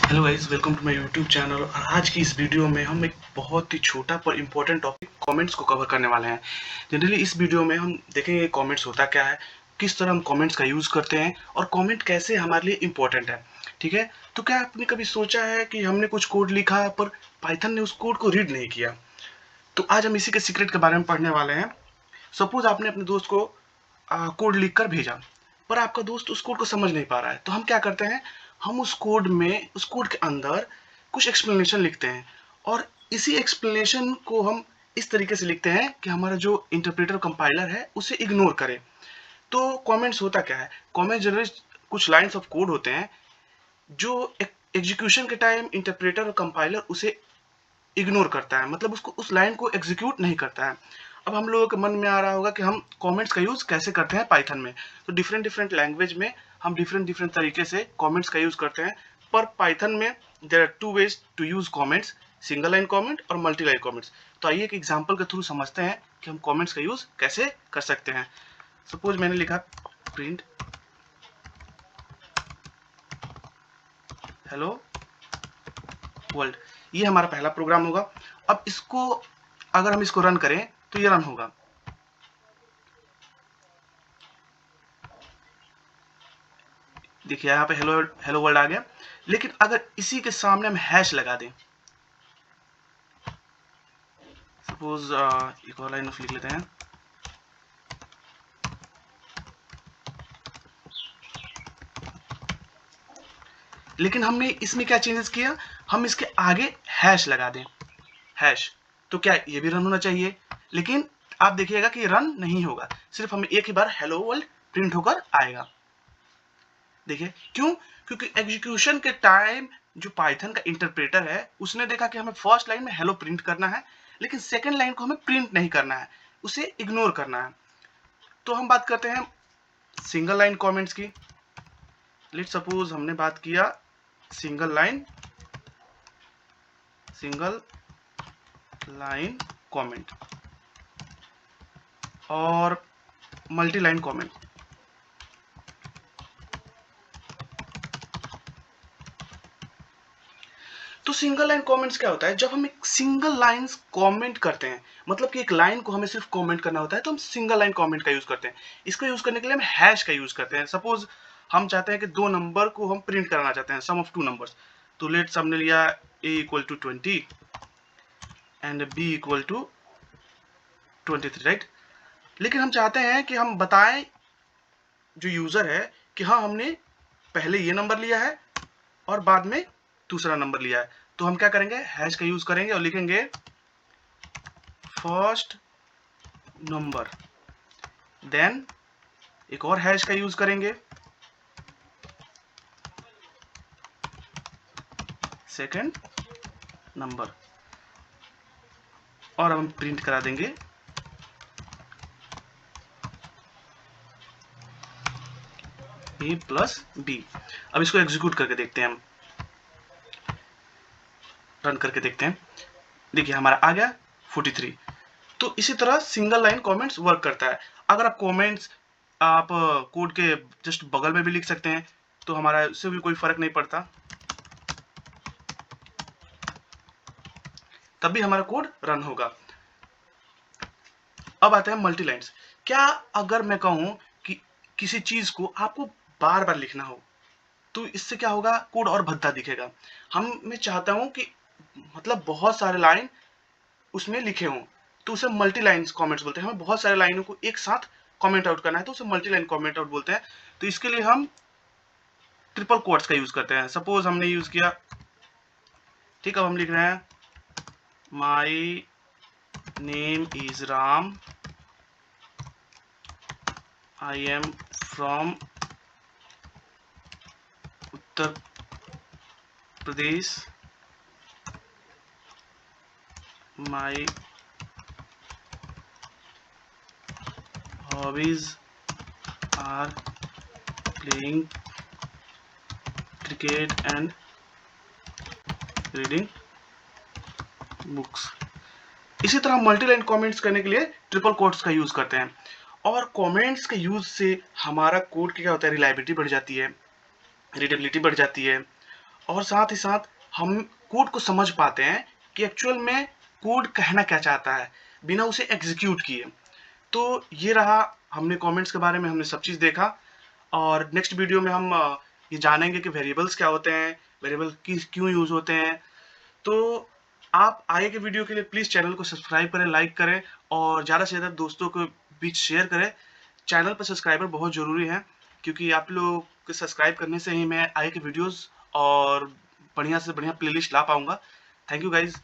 Hello guys, welcome to my YouTube channel. और आज की इस वीडियो में हम एक बहुत ही छोटा पर इम्पोर्टेंट टॉपिक कमेंट्स को कवर करने वाले हैं। जनरली इस वीडियो में हम देखेंगे कमेंट्स होता क्या है, किस तरह हम कमेंट्स का यूज़ करते हैं और कमेंट कैसे हमारे लिए इम्पोर्टेंट है। ठीक है, तो क्या आपने कभी सोचा है कि हमने कुछ कोड लिखा पर पाइथन ने उस कोड को रीड नहीं किया? तो आज हम इसी के सीक्रेट के बारे में पढ़ने वाले हैं। सपोज आपने अपने दोस्त को कोड लिख कर भेजा, पर आपका दोस्त उस कोड को समझ नहीं पा रहा है, तो हम क्या करते हैं, हम उस कोड के अंदर कुछ एक्सप्लेनेशन लिखते हैं और इसी एक्सप्लेनेशन को हम इस तरीके से लिखते हैं कि हमारा जो इंटरप्रेटर कंपाइलर है उसे इग्नोर करे। तो कमेंट्स होता क्या है, कमेंट जनरली कुछ लाइंस ऑफ कोड होते हैं जो एग्जीक्यूशन के टाइम इंटरप्रेटर और कंपाइलर उसे इग्नोर करता है, मतलब उसको उस लाइन को एग्जीक्यूट नहीं करता है। अब हम लोगों के मन में आ रहा होगा कि हम कमेंट्स का यूज कैसे करते हैं पाइथन में। तो डिफरेंट डिफरेंट लैंग्वेज में हम डिफरेंट डिफरेंट तरीके से कमेंट्स का यूज करते हैं, पर पाइथन में there are two ways to use comments, single line comment और मल्टी लाइन कमेंट्स। तो आइए एक एग्जांपल के थ्रू समझते हैं कि हम कमेंट्स का यूज कैसे कर सकते हैं। सपोज मैंने लिखा प्रिंट हेलो वर्ल्ड, ये हमारा पहला प्रोग्राम होगा। अब इसको अगर हम इसको रन करें तो ये रन होगा। देखिए यहाँ पे हेलो हेलो वर्ल्ड आ गया। लेकिन अगर इसी के सामने हम हैश लगा दें, सपोज एक और लाइन ऑफ लिख लेते हैं, लेकिन हमने इसमें क्या चेंजेस किया, हम इसके आगे हैश लगा दें, हैश, तो क्या ये भी रन होना चाहिए? लेकिन आप देखिएगा कि रन नहीं होगा, सिर्फ हमें एक ही बार हेलो वर्ल्ड प्रिंट होकर आएगा। देखिए क्यों? क्योंकि एग्जीक्यूशन के टाइम जो पाइथन का इंटरप्रेटर है उसने देखा कि हमें फर्स्ट लाइन में हेलो प्रिंट करना है, लेकिन सेकेंड लाइन को हमें प्रिंट नहीं करना है, उसे इग्नोर करना है। तो हम बात करते हैं सिंगल लाइन कमेंट्स की। लेट सपोज हमने बात किया सिंगल लाइन कमेंट और मल्टी लाइन कमेंट। तो सिंगल लाइन कमेंट्स क्या होता है, जब हम एक सिंगल लाइंस कमेंट करते हैं, मतलब कि एक लाइन को हमें सिर्फ कमेंट करना होता है, तो हम सिंगल लाइन कमेंट का यूज करते हैं। इसको यूज करने के लिए हम हैश का यूज करते हैं। सपोज हम चाहते हैं कि दो नंबर को हम प्रिंट कराना चाहते हैं, सम ऑफ टू नंबर्स। तो लेट्स हमने लिया a equal to 20 and b equal to 23, right. लेकिन हम चाहते हैं कि हम बताएं जो यूजर है कि हाँ हमने पहले ये नंबर लिया है और बाद में दूसरा नंबर लिया है। तो हम क्या करेंगे, हैश का यूज करेंगे और लिखेंगे फर्स्ट नंबर, देन एक और हैश का यूज करेंगे सेकंड नंबर, और हम प्रिंट करा देंगे a प्लस बी। अब इसको एग्जीक्यूट करके देखते हैं, हम रन करके देखते हैं। देखिए हमारा आ गया 43। तो इसी तरह सिंगल लाइन कमेंट्स वर्क करता है। अगर आप कमेंट्स आप कोड के जस्ट बगल में भी लिख सकते हैं, तो हमारा उससे भी कोई फर्क नहीं पड़ता, तब भी हमारा कोड रन होगा। अब आते हैं मल्टी लाइन्स। क्या अगर मैं कहूं कि किसी चीज को आपको बार बार लिखना हो, तो इससे क्या होगा, कोड और भद्दा दिखेगा। मैं चाहता हूं कि मतलब बहुत सारे लाइन उसमें लिखे हों, तो उसे मल्टी लाइन्स कमेंट्स बोलते हैं। हमें बहुत सारे लाइनों को एक साथ कमेंट आउट करना है, तो उसे मल्टी लाइन कमेंट आउट बोलते हैं। तो इसके लिए हम ट्रिपल कोट्स का यूज करते हैं। सपोज हमने यूज किया, ठीक, अब हम लिख रहे हैं my name is Ram, I am from Uttar Pradesh, my hobbies are playing cricket and reading books. इसी तरह मल्टी लाइन कमेंट्स करने के लिए ट्रिपल कोट्स का यूज करते हैं। और कमेंट्स के यूज से हमारा कोड की क्या होता है, रिलायबिलिटी बढ़ जाती है, रीडेबिलिटी बढ़ जाती है, और साथ ही साथ हम कोड को समझ पाते हैं कि एक्चुअल में कोड कहना क्या चाहता है बिना उसे एग्जीक्यूट किए। तो ये रहा, हमने कमेंट्स के बारे में हमने सब चीज़ देखा। और नेक्स्ट वीडियो में हम ये जानेंगे कि वेरिएबल्स क्या होते हैं, वेरिएबल क्यों यूज़ होते हैं। तो आप आगे के वीडियो के लिए प्लीज़ चैनल को सब्सक्राइब करें, लाइक करें और ज़्यादा से ज़्यादा दोस्तों के बीच शेयर करें। चैनल पर सब्सक्राइबर बहुत ज़रूरी है, क्योंकि आप लोग के सब्सक्राइब करने से ही मैं आगे के वीडियोज़ और बढ़िया से बढ़िया प्लेलिस्ट ला पाऊँगा। Thank you guys.